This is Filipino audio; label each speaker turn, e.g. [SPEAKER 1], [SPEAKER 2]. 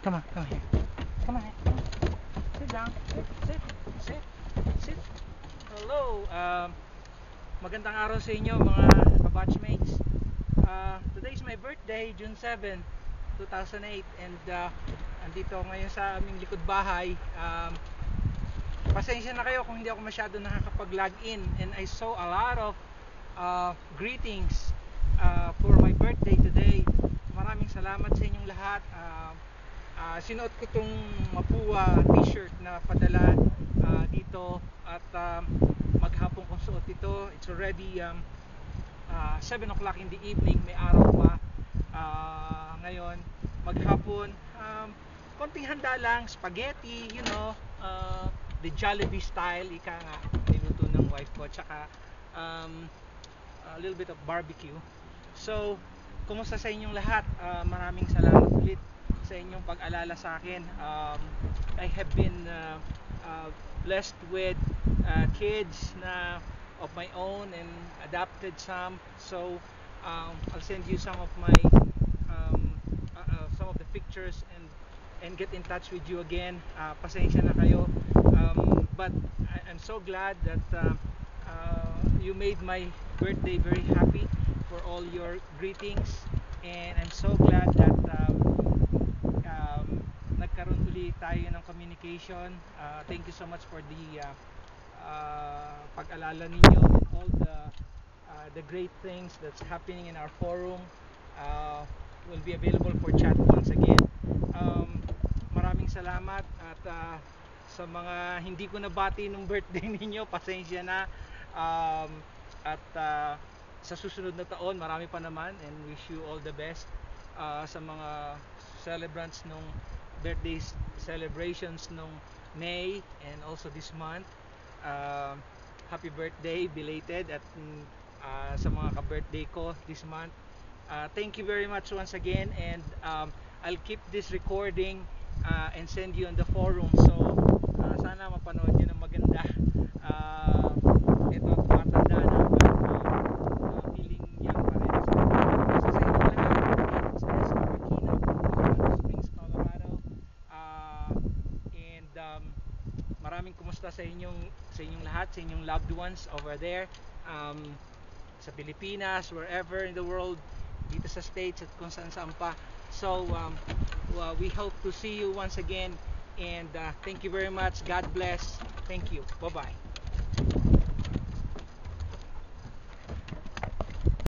[SPEAKER 1] Come on, come here. Come on, come on. Sit down. Sit. Hello. Magandang araw sa inyo mga kabatchmates. Today is my birthday, June 7, 2008, and andito ako ngayon sa aming likod bahay. Pasensya na kayo kung hindi ako masyado nakakapag-log in, and I saw a lot of greetings for my birthday today. Maraming salamat sa inyong lahat. Sinuot ko tong Mapua t-shirt na padala dito at maghapon kong suot ito. It's already 7 o'clock in the evening, may araw pa ngayon, maghapon. Konting handa lang, spaghetti, the Jollibee style, ika nga, niluto ng wife ko, tsaka a little bit of barbecue. So, kumusta sa inyong lahat? Maraming salamat ulit sa inyong pag-alala sa akin. I have been blessed with kids na of my own and adopted some. So I'll send you some of my some of the pictures and get in touch with you again. Pasensya na kayo, but I'm so glad that you made my birthday very happy for all your greetings, and I'm so glad that nagkaroon ulit tayo ng communication. Thank you so much for the pag-alala ninyo and all the great things that's happening in our forum. Will be available for chat once again. Maraming salamat, at sa mga hindi ko nabati nung birthday ninyo, pasensya na, at sa susunod na taon marami pa naman, and wish you all the best. Sa mga celebrants nung birthday celebrations nung May and also this month, happy birthday belated, at sa mga ka-birthday ko this month, thank you very much once again, and I'll keep this recording and send you on the forum, so sana mapanood nyo ng maganda. Ito, matanda na, but feeling young pa rin. So sa inyo lahat, it's Esther Aquino, Colorado Springs, Colorado, and maraming kumusta sa inyong lahat, sa inyong loved ones over there, sa Pilipinas, wherever in the world, dito sa States at kung saan pa. So we hope to see you once again, and thank you very much. God bless. Thank you. Bye bye.